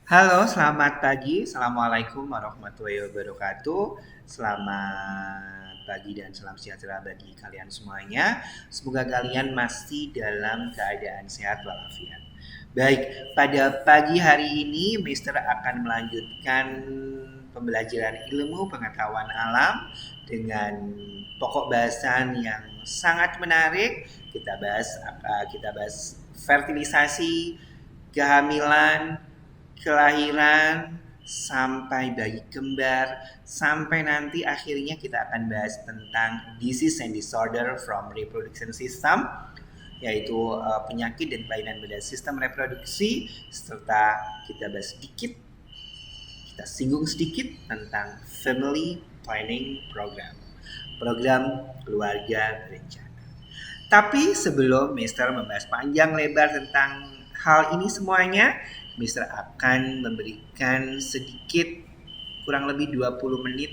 Halo, selamat pagi. Assalamualaikum warahmatullahi wabarakatuh. Selamat pagi dan salam sejahtera bagi kalian semuanya. Semoga kalian masih dalam keadaan sehat walafiat. Baik, pada pagi hari ini Mister akan melanjutkan pembelajaran ilmu pengetahuan alam dengan pokok bahasan yang sangat menarik. Kita bahas fertilisasi, kehamilan, kelahiran, sampai bayi kembar, sampai nanti akhirnya kita akan bahas tentang disease and disorder from reproduction system, yaitu penyakit dan kelainan pada sistem reproduksi, serta kita bahas sedikit, kita singgung sedikit tentang family planning program keluarga berencana. Tapi sebelum Mister membahas panjang lebar tentang hal ini semuanya, Mister akan memberikan sedikit kurang lebih 20 menit,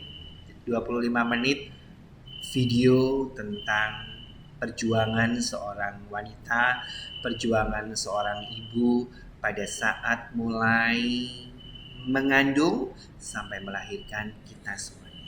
25 menit video tentang perjuangan seorang wanita, perjuangan seorang ibu pada saat mulai mengandung sampai melahirkan kita semuanya.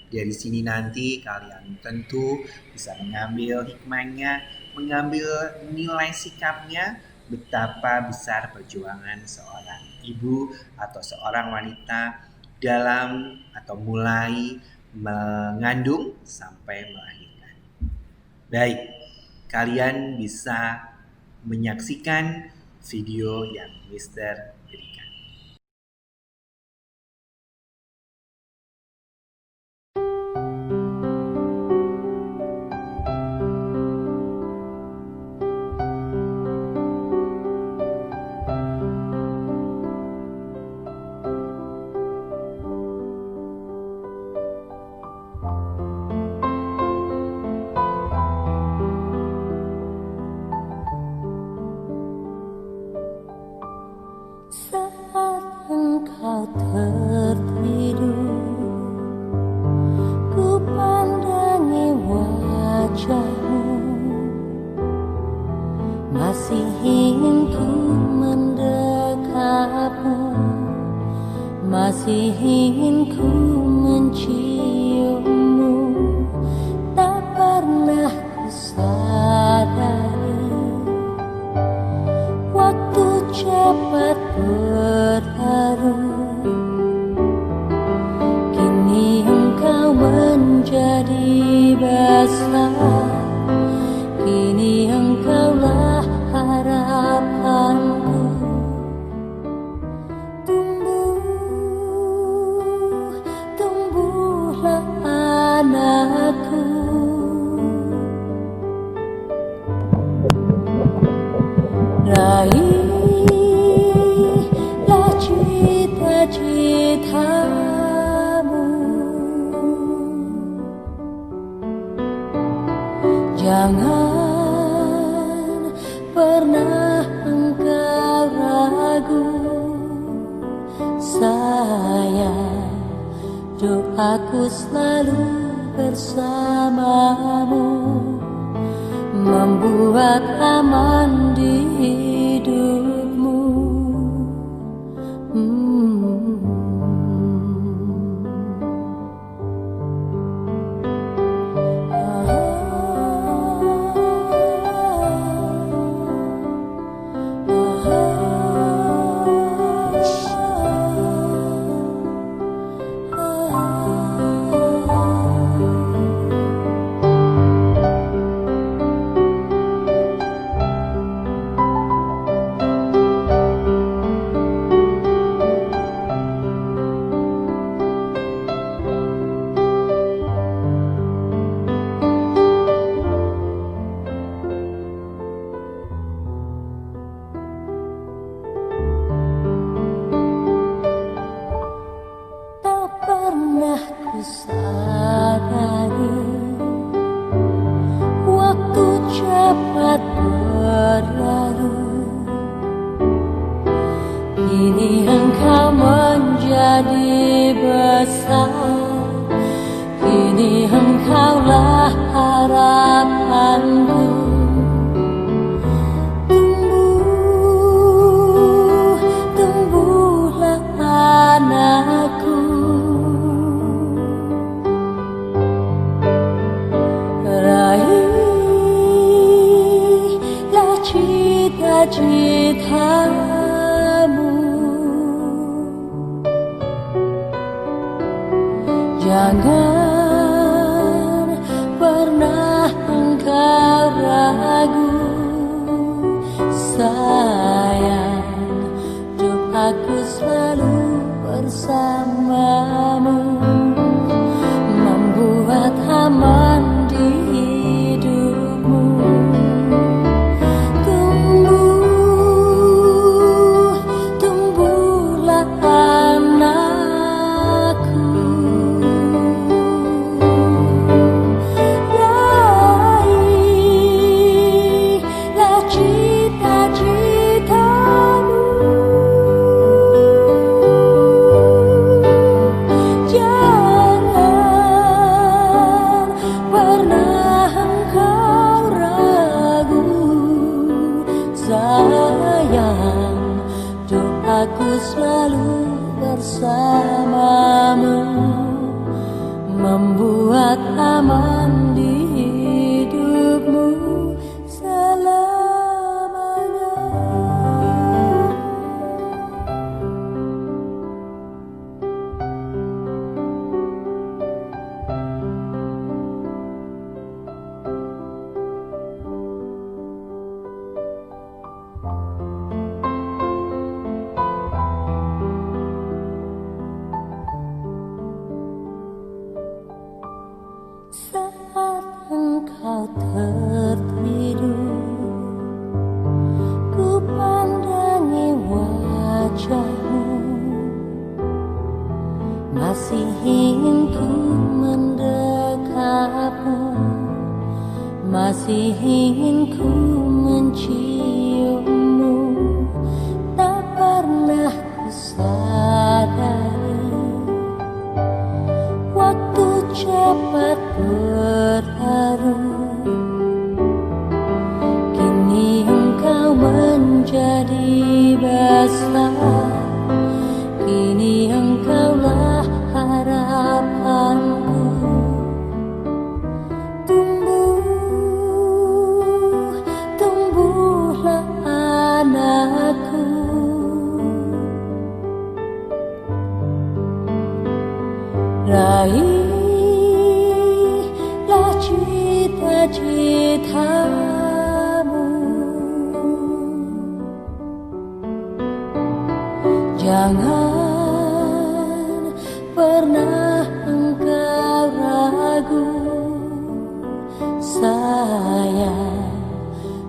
Dari sini nanti kalian tentu bisa mengambil hikmahnya, mengambil nilai sikapnya, betapa besar perjuangan seorang ibu atau seorang wanita dalam atau mulai mengandung sampai melahirkan. Baik, kalian bisa menyaksikan video yang Mister berikan. Saat engkau tertidur, ku pandangi wajahmu, masih ingin ku mendekapmu, masih ingin ku menciummu. Tak pernah ku sadari waktu cepat berlalu, kini engkau menjadi besar, kini engkaulah harapanku. Tumbuhlah anakku. Raihlah cita-citamu, jangan pernah engkau ragu. Sayang, doaku selalu bersamamu, membuat aman di hidupmu. Tak pernah ku sadari waktu cepat berlalu, kini engkau menjadi besar, kini engkaulah harapanku. Tumbuh Jangan pernah engkau ragu, sayang, doaku selalu bersamamu, membuat aman di hidupmu. Tumbuhlah anakku, raihlah cita-citamu. Jangan pernah engkau ragu, sayang, doaku selalu bersamamu, membuat aman di hidupmu selamanya. Saat engkau tertidur, ku pandangi wajahmu, masih ingin ku mendekapmu, masih ingin ku menciummu. Tak pernah ku sadari waktu cepat berlalu, kini engkau menjadi besar, kini engkaulah harapanku. Tumbuhlah anakku, raihlah cita-citamu. Jangan pernah engkau ragu, sayang,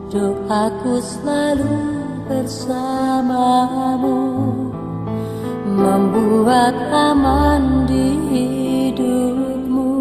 doaku selalu bersamamu, membuat aman di hidupmu.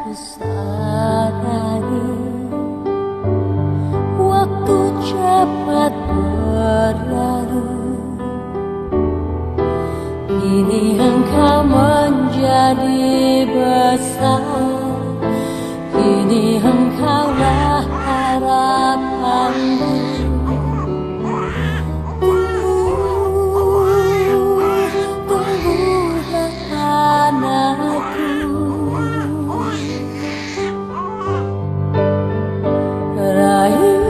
Ku sadari waktu cepat berlalu, kini engkau menjadi besar, kini engkaulah harapanku. Tumbuhlah anakku, raihlah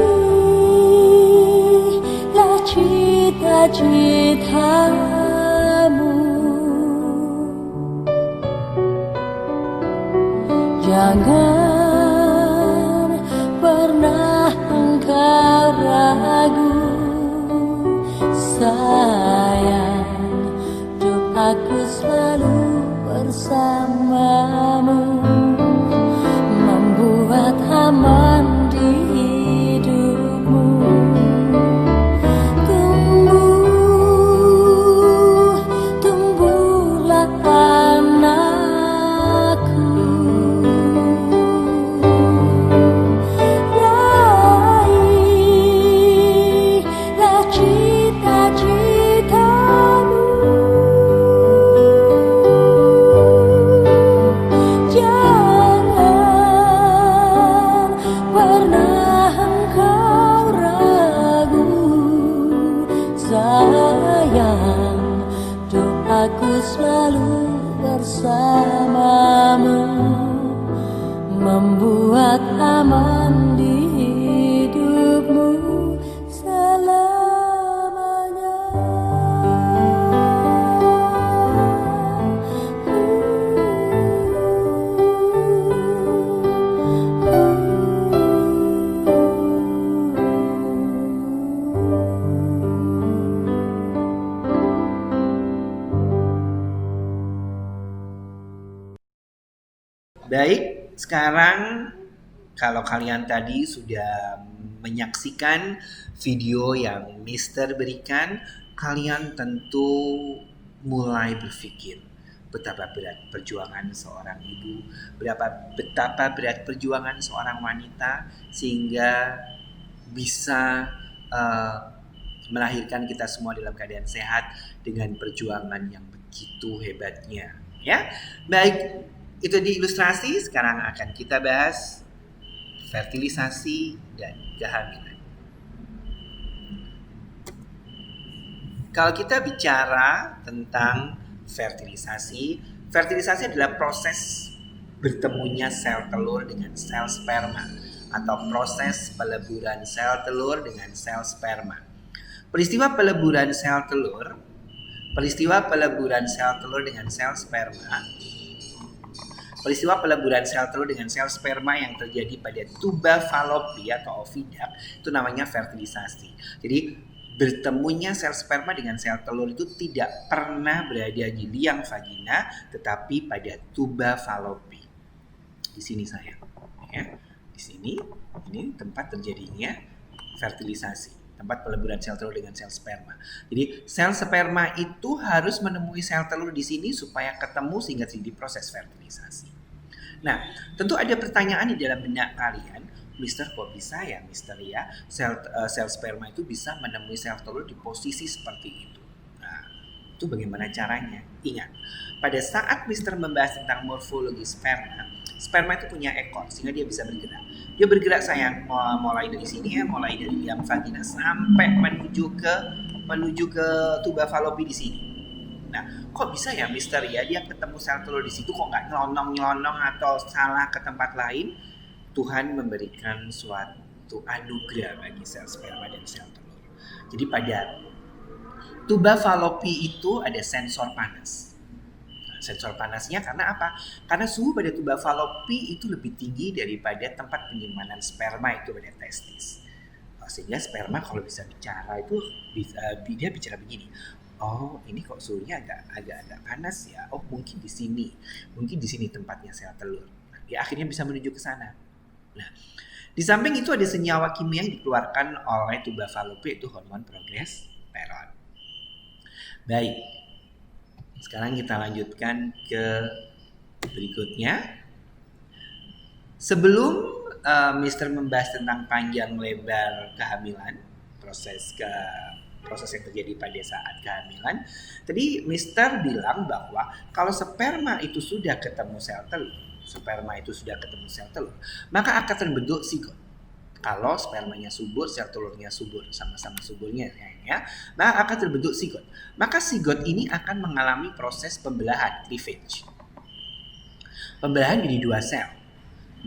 cita-citamu. Jangan pernah engkau ragu, sayang, doaku selalu bersamamu, membuat aman di hidupmu. Tumbuh selalu bersamamu, membuat aman di hidupmu selamanya. Baik, sekarang kalau kalian tadi sudah menyaksikan video yang Mister berikan, kalian tentu mulai berpikir betapa berat perjuangan seorang ibu, betapa berat perjuangan seorang wanita sehingga bisa melahirkan kita semua dalam keadaan sehat dengan perjuangan yang begitu hebatnya. Ya, baik. Itu di ilustrasi, sekarang akan kita bahas fertilisasi dan kehamilan. Kalau kita bicara tentang fertilisasi adalah proses bertemunya sel telur dengan sel sperma atau proses peleburan sel telur dengan sel sperma. Peristiwa peleburan sel telur dengan sel sperma yang terjadi pada tuba falopi atau oviduct itu namanya fertilisasi. Jadi bertemunya sel sperma dengan sel telur itu tidak pernah berada di liang vagina, tetapi pada tuba falopi. Di sini sayang, ya. Di sini ini tempat terjadinya fertilisasi. Tempat peleburan sel telur dengan sel sperma. Jadi sel sperma itu harus menemui sel telur di sini supaya ketemu sehingga terjadi proses fertilisasi. Nah, tentu ada pertanyaan di dalam benak kalian, Mister, kok bisa ya, Mister ya, sel sperma itu bisa menemui sel telur di posisi seperti itu. Nah, itu bagaimana caranya? Ingat, pada saat Mister membahas tentang morfologi sperma itu punya ekor sehingga dia bisa bergerak. Dia bergerak sayang, mulai dari sini ya, mulai dari liang vagina sampai menuju ke tuba falopi di sini. Nah, kok bisa ya Mister ya, dia ketemu sel telur di situ, kok nggak nyelonong atau salah ke tempat lain? Tuhan memberikan suatu anugerah bagi sel sperma dan sel telur. Jadi pada tuba falopi itu ada sensor panas. Sensor panasnya karena apa? Karena suhu pada tuba falopi itu lebih tinggi daripada tempat penyimpanan sperma itu pada testis. Sehingga sperma kalau bisa bicara itu dia bicara begini. Oh, ini kok suhunya agak panas ya. Oh, mungkin di sini tempatnya sel telur. Nah, dia akhirnya bisa menuju ke sana. Nah, di samping itu ada senyawa kimia yang dikeluarkan oleh tuba falopi, itu hormon progesteron. Baik. Sekarang kita lanjutkan ke berikutnya. Sebelum Mister membahas tentang panjang lebar kehamilan, proses yang terjadi pada saat kehamilan, tadi Mister bilang bahwa kalau sperma itu sudah ketemu sel telur, maka akan terbentuk zigot. Kalau spermanya subur, sel telurnya subur, sama-sama suburnya ya, maka akan terbentuk zigot. Maka zigot ini akan mengalami proses pembelahan, cleavage. Pembelahan jadi 2 sel,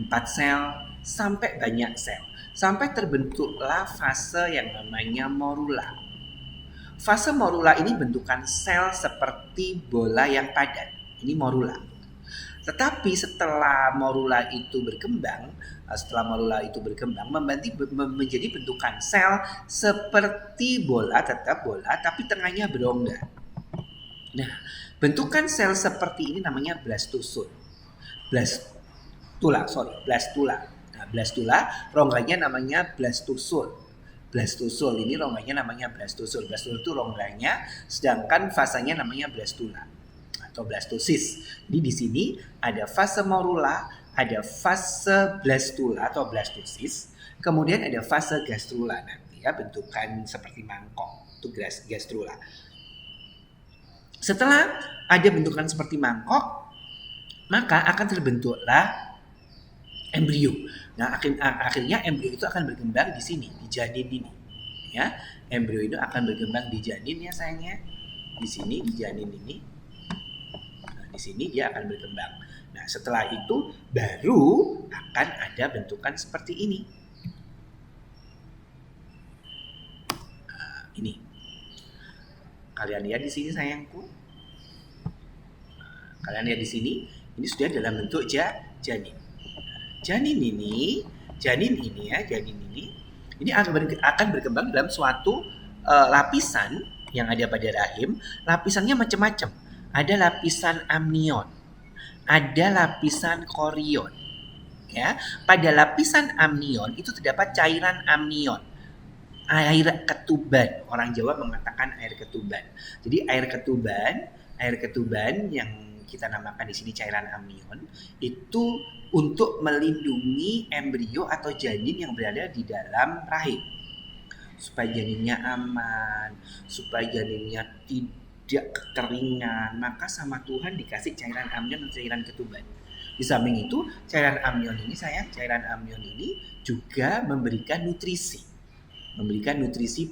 4 sel, sampai banyak sel. Sampai terbentuklah fase yang namanya morula. Fase morula ini bentukan sel seperti bola yang padat. Ini morula. Tetapi setelah morula itu berkembang menjadi bentukan sel seperti bola, tetap bola, tapi tengahnya berongga. Nah, bentukan sel seperti ini namanya blastula. Nah, blastula, rongganya namanya blastosul. Blastosul ini rongganya namanya blastosul. Blastosul itu rongganya, sedangkan fasanya namanya blastula atau blastosis. Jadi di sini ada fase morula, ada fase blastula atau blastosis, kemudian ada fase gastrula nanti ya, bentukan seperti mangkok, itu gastrula. Setelah ada bentukan seperti mangkok, maka akan terbentuklah embrio. Nah, akhirnya embrio itu akan berkembang di sini, di janin ini. Ya, embrio itu akan berkembang di janin ya sayangnya. Di sini di janin ini. di sini dia akan berkembang. Nah, setelah itu baru akan ada bentukan seperti ini. Nah, ini. Kalian lihat di sini sayangku. Kalian lihat di sini, ini sudah dalam bentuk janin. Janin ini ini akan berkembang dalam suatu lapisan yang ada pada rahim. Lapisannya macam-macam. Ada lapisan amnion, ada lapisan korion. Ya, pada lapisan amnion itu terdapat cairan amnion, air ketuban. Orang Jawa mengatakan air ketuban. Jadi air ketuban yang kita namakan di sini cairan amnion itu untuk melindungi embrio atau janin yang berada di dalam rahim, supaya janinnya aman, supaya janinnya tidak kekeringan. Maka sama Tuhan dikasih cairan amnion dan cairan ketuban. Di samping itu cairan amnion ini juga memberikan nutrisi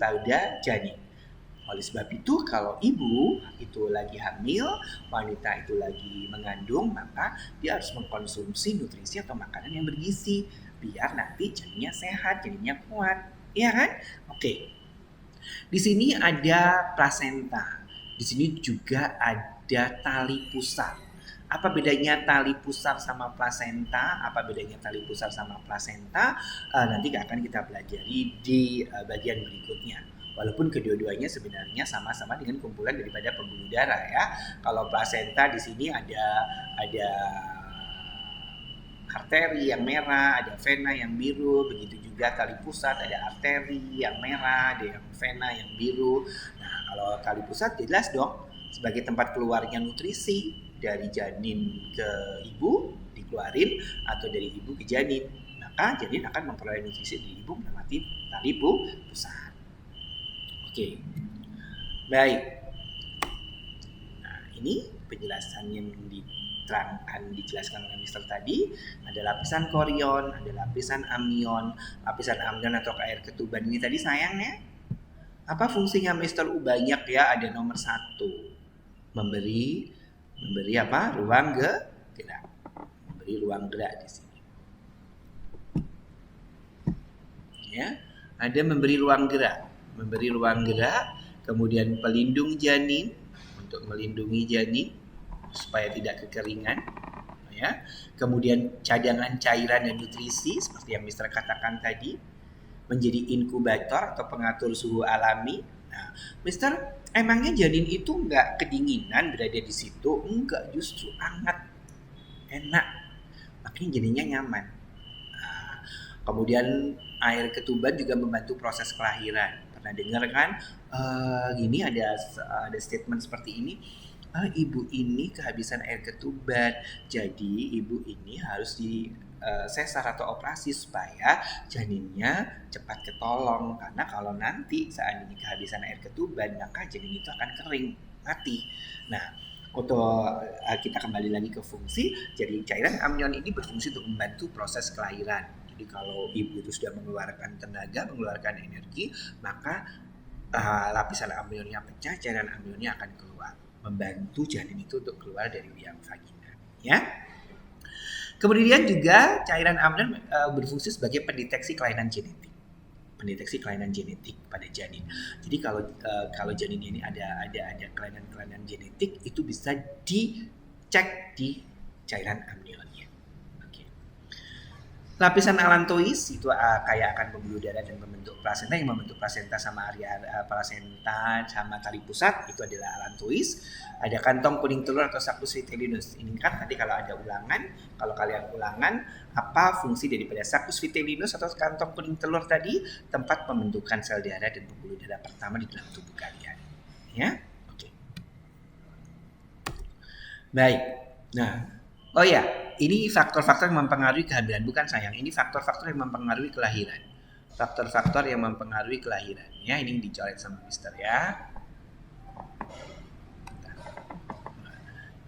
pada janin. Oleh sebab itu kalau ibu itu lagi hamil, wanita itu lagi mengandung, maka dia harus mengkonsumsi nutrisi atau makanan yang bergizi biar nanti janinnya sehat, janinnya kuat, iya kan? Oke. Di sini ada plasenta. Di sini juga ada tali pusar. Apa bedanya tali pusar sama plasenta? Nanti akan kita pelajari di bagian berikutnya. Walaupun kedua-duanya sebenarnya sama-sama dengan kumpulan daripada pembuluh darah ya. Kalau plasenta di sini ada arteri yang merah, ada vena yang biru, begitu juga tali pusat ada arteri yang merah, ada yang vena yang biru. Nah, kalau tali pusat jelas dong sebagai tempat keluarnya nutrisi dari janin ke ibu dikeluarin atau dari ibu ke janin. Maka janin akan memperoleh nutrisi dari ibu melewati tali pusat. Oke, baik. Nah, ini penjelasan yang dijelaskan oleh Mister tadi. Ada lapisan korion, ada lapisan amnion. Lapisan amnion atau air ketuban ini tadi sayangnya, apa fungsinya Mister banyak ya? Ada nomor 1, memberi apa? Ruang gerak. Memberi ruang gerak di sini. Ya, ada memberi ruang gerak, kemudian pelindung janin untuk melindungi janin supaya tidak kekeringan, ya. Kemudian cadangan cairan dan nutrisi seperti yang Mister katakan tadi, menjadi inkubator atau pengatur suhu alami. Nah, Mister, emangnya janin itu nggak kedinginan berada di situ? Enggak, justru hangat, enak, makanya jadinya nyaman. Nah, kemudian air ketuban juga membantu proses kelahiran. Pernah dengar kan? Gini ada statement seperti ini. Ibu ini kehabisan air ketuban, jadi ibu ini harus sesar atau operasi supaya janinnya cepat ketolong. Karena kalau nanti seandainya kehabisan air ketuban, maka janin itu akan kering, mati. Nah, untuk kita kembali lagi ke fungsi, jadi cairan amnion ini berfungsi untuk membantu proses kelahiran. Jadi kalau ibu itu sudah mengeluarkan tenaga, mengeluarkan energi, maka lapisan amnionnya pecah, cairan amnionnya akan keluar, membantu janin itu untuk keluar dari liang vagina. Ya. Kemudian juga cairan amnion berfungsi sebagai pendeteksi kelainan genetik pada janin. Jadi kalau janin ini ada kelainan genetik, itu bisa dicek di cairan amnionnya. Oke. Lapisan alantois itu kayak akan pembuluh darah dan membentuk plasenta. Yang membentuk plasenta sama plasenta sama tali pusat itu adalah alantois. Ada kantong kuning telur atau saccus vitellinus. Ini kan tadi kalau ada ulangan, kalau kalian ulangan, apa fungsi daripada saccus vitellinus atau kantong kuning telur tadi? Tempat pembentukan sel darah dan pembuluh darah pertama di dalam tubuh kalian. Ya, oke. Baik. Nah, oh ya, ini faktor-faktor yang mempengaruhi kehamilan, bukan sayang. Ini faktor-faktor yang mempengaruhi kelahiran. Faktor-faktor yang mempengaruhi kelahiran. Ya, ini dicoret sama Mister ya.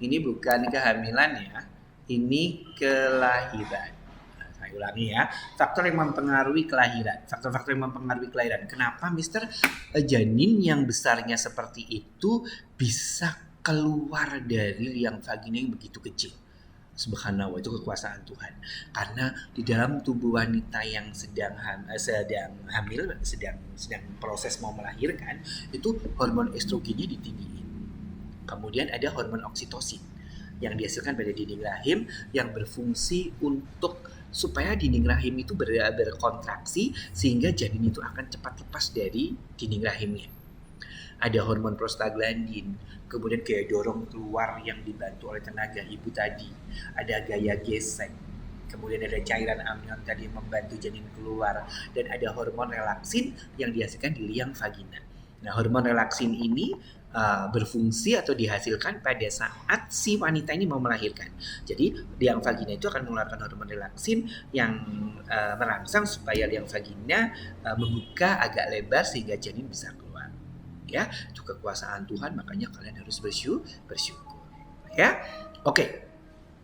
Ini bukan kehamilan ya, ini kelahiran. Nah, saya ulangi ya, faktor yang mempengaruhi kelahiran. Faktor-faktor yang mempengaruhi kelahiran. Kenapa Mister janin yang besarnya seperti itu bisa keluar dari liang vagina yang begitu kecil. Subhanallah, itu kekuasaan Tuhan. Karena di dalam tubuh wanita yang sedang hamil, sedang proses mau melahirkan, itu hormon estrogennya ditinggiin. Kemudian ada hormon oksitosin yang dihasilkan pada dinding rahim yang berfungsi untuk supaya dinding rahim itu berkontraksi sehingga janin itu akan cepat lepas dari dinding rahimnya. Ada hormon prostaglandin, kemudian gaya dorong keluar yang dibantu oleh tenaga ibu tadi, ada gaya gesek, kemudian ada cairan amnion tadi yang membantu janin keluar, dan ada hormon relaksin yang dihasilkan di liang vagina. Nah, hormon relaksin ini berfungsi atau dihasilkan pada saat si wanita ini mau melahirkan. Jadi liang vagina itu akan mengeluarkan hormon relaksin yang merangsang supaya liang vagina membuka agak lebar sehingga janin bisa keluar. Ya, itu kekuasaan Tuhan, makanya kalian harus bersyukur. Ya, oke.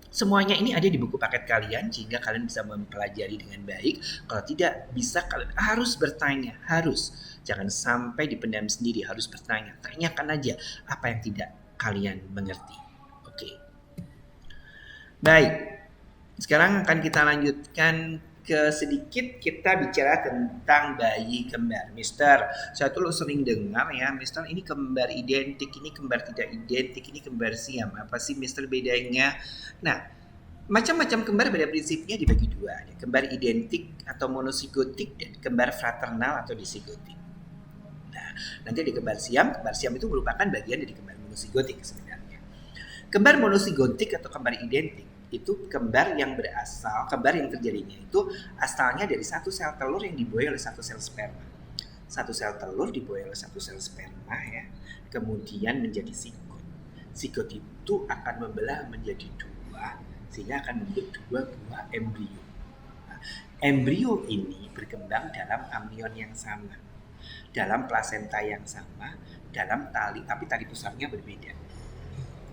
Semuanya ini ada di buku paket kalian sehingga kalian bisa mempelajari dengan baik. Kalau tidak bisa, kalian harus bertanya, harus. Jangan sampai dipendam sendiri, harus bertanya. Tanyakan aja apa yang tidak kalian mengerti. Oke. Baik. Sekarang akan kita lanjutkan ke sedikit kita bicara tentang bayi kembar. Mister, saya tuh sering dengar ya, Mister ini kembar identik, ini kembar tidak identik, ini kembar siam. Apa sih Mister bedanya? Nah, macam-macam kembar pada prinsipnya dibagi dua. Ada kembar identik atau monosigotik dan kembar fraternal atau disigotik. Nah, nanti ada kembar siam. Kembar siam itu merupakan bagian dari kembar monosigotik sebenarnya. Kembar monosigotik atau kembar identik itu kembar yang terjadinya itu asalnya dari satu sel telur yang dibuai oleh satu sel sperma. Satu sel telur dibuai oleh satu sel sperma ya, kemudian menjadi zigot. Zigot itu akan membelah menjadi dua sehingga akan membentuk dua buah embrio. Nah, embrio ini berkembang dalam amnion yang sama, dalam plasenta yang sama, dalam tali, tapi tali pusarnya berbeda.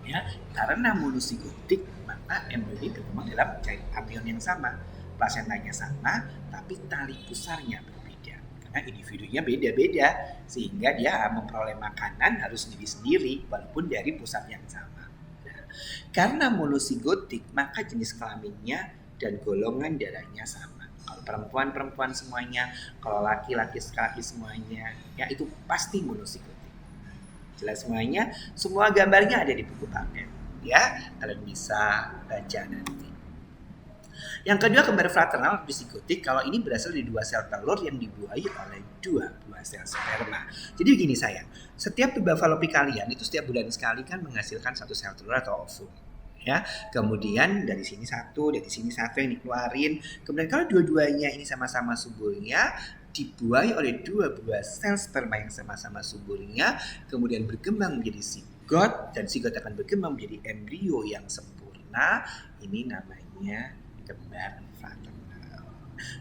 Ya, karena monosigotik maka embrio ini berkembang dalam amnion yang sama, plasentanya sama, tapi tali pusarnya berbeda. Karena individunya beda-beda, sehingga dia memperoleh makanan harus sendiri-sendiri walaupun dari pusat yang sama. Nah, karena monosigotik maka jenis kelaminnya dan golongan darahnya sama. Kalau perempuan semuanya, kalau laki-laki semuanya, ya itu pasti monosigotik. Jelas semuanya, semua gambarnya ada di buku paket ya, kalian bisa baca nanti. Yang kedua kembar fraternal disigotik, kalau ini berasal dari dua sel telur yang dibuai oleh dua buah sel sperma. Jadi begini sayang, setiap tuba falopi kalian itu setiap bulan sekali kan menghasilkan satu sel telur atau ovum ya, kemudian dari sini satu yang dikeluarin, kemudian kalau dua-duanya ini sama-sama suburnya dibuai oleh dua buah sel sperma yang sama-sama suburnya, kemudian berkembang menjadi zigot, dan zigot akan berkembang menjadi embrio yang sempurna. Ini namanya kembar fraternal.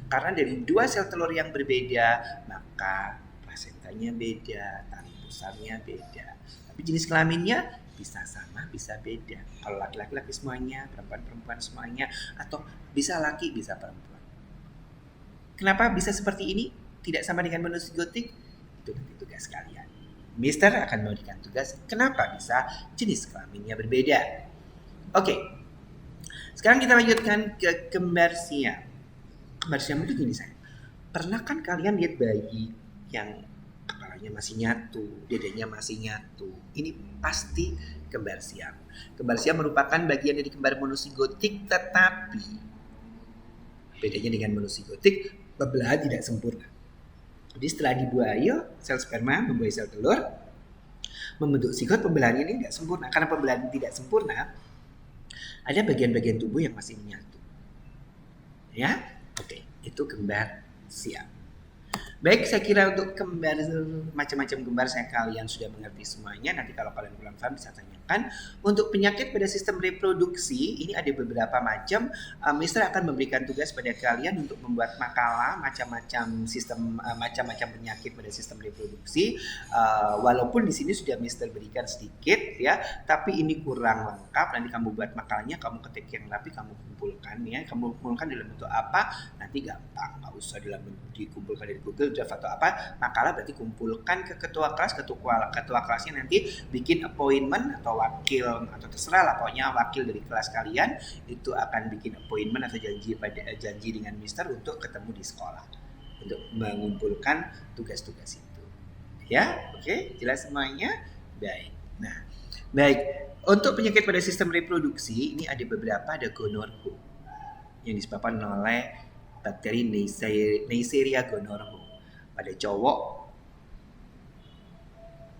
Karena dari dua sel telur yang berbeda, maka plasentanya beda, tali pusarnya beda. Tapi jenis kelaminnya bisa sama, bisa beda. Kalau laki-laki semuanya, perempuan semuanya, atau bisa laki, bisa perempuan. Kenapa bisa seperti ini? Tidak sama dengan monosigotik? Itu nanti tugas kalian. Mister akan memberikan tugas kenapa bisa jenis kelaminnya berbeda. Oke. Sekarang kita lanjutkan ke kembar siam. Kembar siam itu gini sayang. Pernah kan kalian lihat bayi yang kepalanya masih nyatu, dadanya masih nyatu? Ini pasti kembar siam. Kembar siam merupakan bagian dari kembar monosigotik, tetapi bedanya dengan monosigotik, pembelahan tidak sempurna. Jadi setelah dibuai sel sperma membuai sel telur, membentuk zigot, pembelahannya ini tidak sempurna. Karena pembelahan tidak sempurna, ada bagian-bagian tubuh yang masih menyatu. Ya, oke, itu kembar siam. Baik, saya kira untuk kembar, macam-macam kembar kalian sudah mengerti semuanya. Nanti kalau kalian kurang paham bisa tanyakan. Untuk penyakit pada sistem reproduksi, ini ada beberapa macam. Mister akan memberikan tugas pada kalian untuk membuat makalah macam-macam sistem, macam-macam penyakit pada sistem reproduksi. Walaupun di sini sudah Mister berikan sedikit ya, tapi ini kurang lengkap. Nanti kamu buat makalahnya, kamu ketik yang rapi, kamu kumpulkan ya. Kamu kumpulkan dalam bentuk apa? Nanti gampang, nggak usah dikumpulkan dari Google. draft atau apa makalah, berarti kumpulkan ke ketua kelas, ketua kelasnya nanti bikin appointment atau wakil atau terserah lah, pokoknya wakil dari kelas kalian itu akan bikin appointment atau janji dengan mister untuk ketemu di sekolah untuk mengumpulkan tugas-tugas itu. Ya, oke, jelas semuanya? Baik. Nah, baik. Untuk penyakit pada sistem reproduksi ini ada beberapa, ada gonorrhea yang disebabkan oleh bakteri Neisseria gonorrhoeae. Pada cowok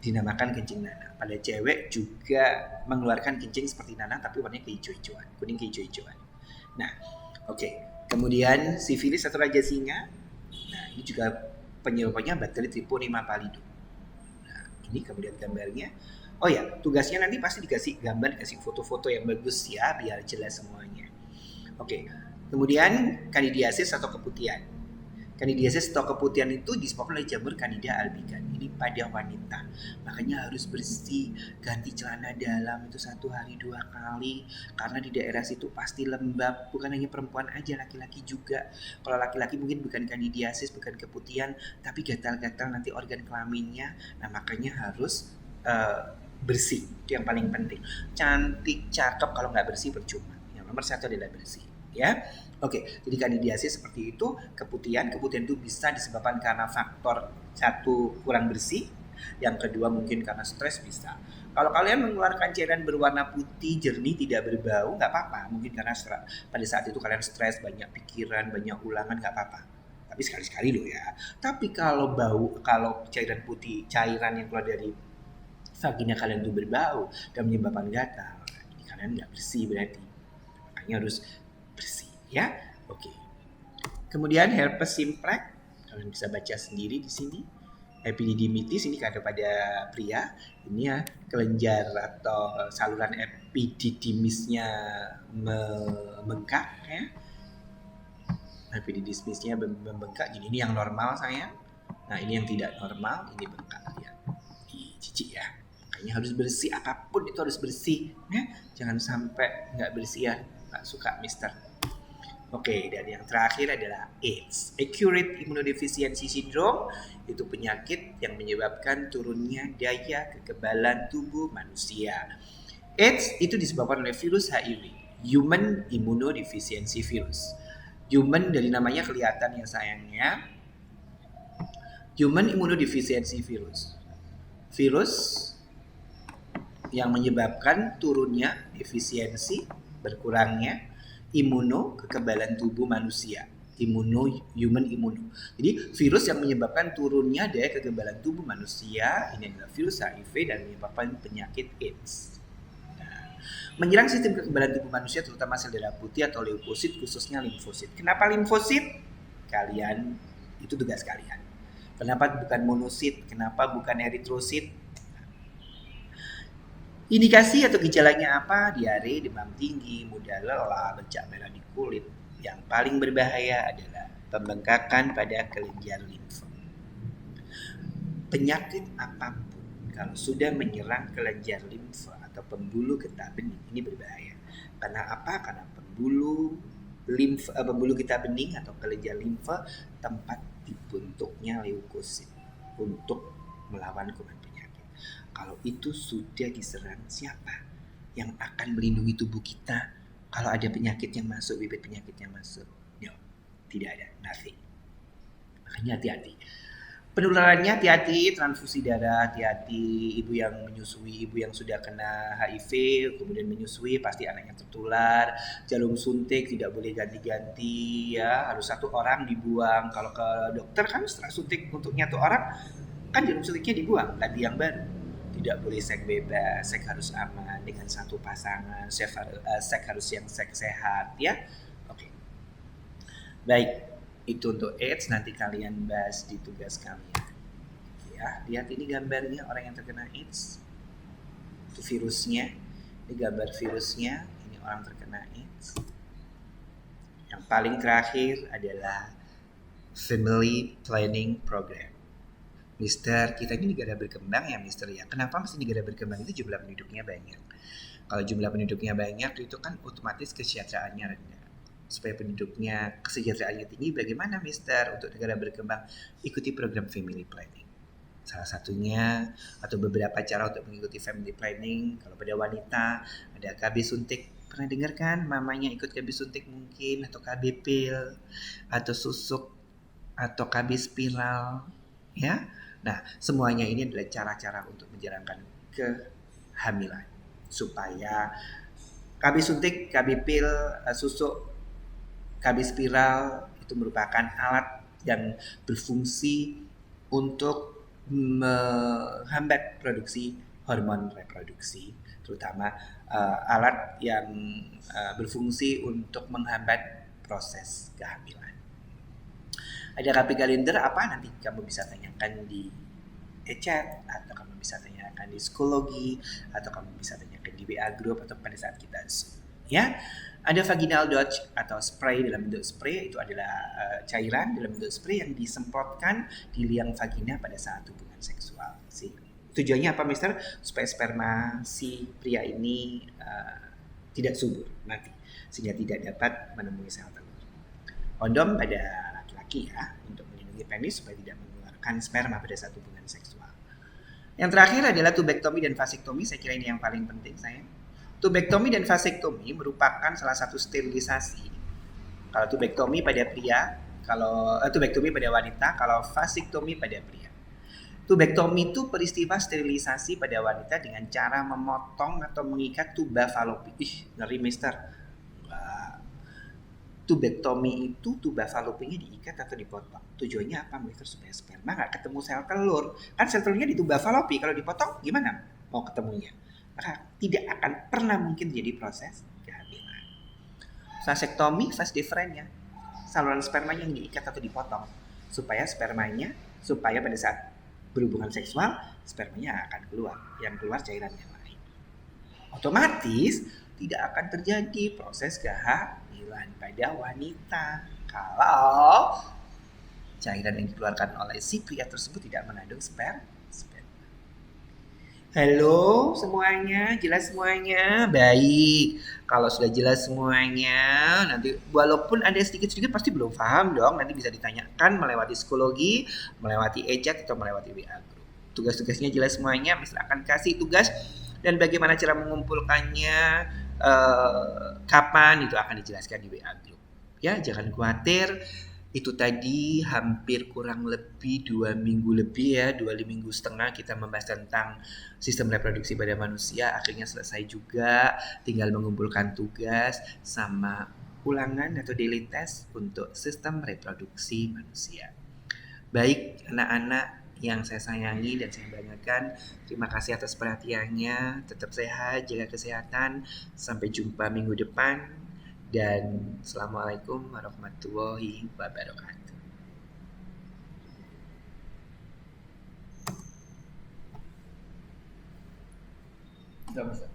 dinamakan kencing nanah. Pada cewek juga mengeluarkan kencing seperti nanah tapi warnanya kehijau-hijauan, kuning kehijau-hijauan. Nah, oke. Kemudian sifilis atau raja singa. Nah, ini juga penyebabnya bakteri Treponema pallidum. Nah, ini kemudian gambarnya. Oh ya, tugasnya nanti pasti dikasih gambar, dikasih foto-foto yang bagus ya biar jelas semuanya. Oke. Kemudian kandidiasis atau keputihan. Kandidiasis atau keputihan itu disebabkan oleh jamur Candida albicans. Ini pada wanita. Makanya harus bersih, ganti celana dalam itu 1 hari 2 kali. Karena di daerah situ pasti lembab. Bukan hanya perempuan aja, laki-laki juga. Kalau laki-laki mungkin bukan kandidiasis, bukan keputihan, tapi gatal-gatal nanti organ kelaminnya. Nah makanya harus bersih. Itu yang paling penting. Cantik, cakep, kalau nggak bersih percuma. Yang nomor 1 adalah bersih. Ya, oke. Jadi kandidiasis seperti itu, keputihan itu bisa disebabkan karena faktor 1 kurang bersih, yang kedua mungkin karena stres bisa. Kalau kalian mengeluarkan cairan berwarna putih jernih tidak berbau nggak apa-apa, mungkin karena pada saat itu kalian stres, banyak pikiran, banyak ulangan, nggak apa-apa. Tapi sekali-sekali loh ya. Tapi kalau bau, kalau cairan putih, cairan yang keluar dari vagina kalian itu berbau dan menyebabkan gatal, ini kalian nggak bersih berarti. Makanya harus bersih ya. Oke. Kemudian herpes simplex, kalian bisa baca sendiri di sini. Epididymitis ini ada pada pria. Ini ya kelenjar atau saluran epididymisnya membengkak ya. Epididymisnya membengkak gini, ini yang normal sayang. Nah, ini yang tidak normal, ini bengkak ya. Cici ya. Makanya harus bersih, apapun itu harus bersih ya. Jangan sampai nggak bersih ya. Nggak suka mister. Oke, dan yang terakhir adalah AIDS, Acute Immunodeficiency Syndrome. Itu penyakit yang menyebabkan turunnya daya kekebalan tubuh manusia. AIDS itu disebabkan oleh virus HIV, Human Immunodeficiency Virus. Human dari namanya kelihatan ya sayangnya. Human Immunodeficiency Virus. Virus yang menyebabkan turunnya efisiensi, berkurangnya kekebalan tubuh manusia, human immuno. Jadi virus yang menyebabkan turunnya daya kekebalan tubuh manusia ini adalah virus HIV dan menyebabkan penyakit AIDS. Nah, menyerang sistem kekebalan tubuh manusia terutama sel darah putih atau leukosit, khususnya limfosit. Kenapa limfosit? Kalian itu tugas kalian. Kenapa bukan monosit? Kenapa bukan eritrosit? Indikasi atau gejalanya apa? Diare, demam tinggi, mudah lelah, bercak merah di kulit. Yang paling berbahaya adalah pembengkakan pada kelenjar limfa. Penyakit apapun kalau sudah menyerang kelenjar limfa atau pembuluh getah bening ini berbahaya. Karena apa? Karena pembuluh getah bening atau kelenjar limfa tempat dibentuknya leukosit untuk melawan kuman penyakit. Kalau itu sudah diserang, siapa yang akan melindungi tubuh kita kalau ada penyakit yang masuk, bibit penyakit yang masuk? No, tidak ada, nothing. Makanya hati-hati. Penularannya hati-hati, transfusi darah hati-hati, ibu yang menyusui, ibu yang sudah kena HIV kemudian menyusui pasti anaknya tertular. Jarum suntik tidak boleh ganti-ganti ya, harus 1 orang dibuang. Kalau ke dokter kan setelah suntik untuk nyatu orang kan jarum suntiknya dibuang, ganti yang baru. Tidak boleh seks bebas, seks harus aman dengan 1 pasangan, seks harus yang seks sehat ya. Oke. Baik, itu untuk AIDS, nanti kalian bahas di tugas kalian. Ya, lihat ini gambarnya orang yang terkena AIDS. Itu virusnya. Ini gambar virusnya, ini orang terkena AIDS. Yang paling terakhir adalah Family Planning Program. Mister, kita ini negara berkembang ya Mister ya. Kenapa mesti negara berkembang? Itu jumlah penduduknya banyak. Kalau jumlah penduduknya banyak itu kan otomatis kesejahteraannya rendah. supaya penduduknya kesejahteraannya tinggi, bagaimana Mister untuk negara berkembang? Ikuti program family planning. Salah satunya atau beberapa cara untuk mengikuti family planning, kalau pada wanita ada KB suntik. Pernah dengar kan mamanya ikut KB suntik mungkin, atau KB pil, atau susuk, atau KB spiral, ya. Nah, semuanya ini adalah cara-cara untuk menjalankan kehamilan supaya KB suntik, KB pil, susuk, KB spiral itu merupakan alat yang berfungsi untuk menghambat produksi hormon reproduksi, terutama alat yang berfungsi untuk menghambat proses kehamilan. Ada KB kalender apa? Nanti kamu bisa tanyakan di chat, atau kamu bisa tanyakan di psikologi, atau kamu bisa tanyakan di WA group, atau pada saat kita Zoom. Ya, ada vaginal dodge atau spray dalam bentuk spray, itu adalah cairan dalam bentuk spray yang disemprotkan di liang vagina pada saat hubungan seksual. Tujuannya apa, Mister? Supaya sperma si pria ini tidak subur mati, sehingga tidak dapat menemui sel telur. Kondom pada laki-laki ya, untuk melindungi penis supaya tidak mengeluarkan sperma pada saat hubungan seksual. Yang terakhir adalah tubektomi dan vasektomi. Saya kira ini yang paling penting sayang. Tubektomi dan vasektomi merupakan salah satu sterilisasi. Kalau tubektomi pada pria, kalau tubektomi pada wanita, kalau vasektomi pada pria. Tubektomi itu peristiwa sterilisasi pada wanita dengan cara memotong atau mengikat tuba falopi. Ngeri Mister. Tubektomi itu tuba falopinya diikat atau dipotong. Tujuannya apa, Mister? Supaya sperma nggak ketemu sel telur. Kan sel telurnya di tuba falopi. Kalau dipotong gimana mau ketemunya? Maka tidak akan pernah mungkin jadi proses kehamilan. Vasektomi, vas deferensnya, saluran spermanya yang diikat atau dipotong supaya pada saat berhubungan seksual spermanya akan keluar, yang keluar cairan yang lain. Otomatis tidak akan terjadi proses kehamilan pada wanita kalau cairan yang dikeluarkan oleh si pria tersebut tidak mengandung sperma. Halo semuanya, jelas semuanya? Baik, kalau sudah jelas semuanya, nanti walaupun ada sedikit-sedikit pasti belum paham dong, nanti bisa ditanyakan melewati psikologi, melewati e-chat, atau melewati WA group. Tugas-tugasnya jelas semuanya, Mister akan kasih tugas dan bagaimana cara mengumpulkannya, kapan, itu akan dijelaskan di WA group. Ya, jangan khawatir. Itu tadi hampir kurang lebih 2 minggu lebih ya, 2 minggu setengah kita membahas tentang sistem reproduksi pada manusia. Akhirnya selesai juga, tinggal mengumpulkan tugas sama ulangan atau daily test untuk sistem reproduksi manusia. Baik anak-anak yang saya sayangi dan saya banggakan, terima kasih atas perhatiannya. Tetap sehat, jaga kesehatan. Sampai jumpa minggu depan. Dan Assalamualaikum warahmatullahi wabarakatuh. Udah bisa.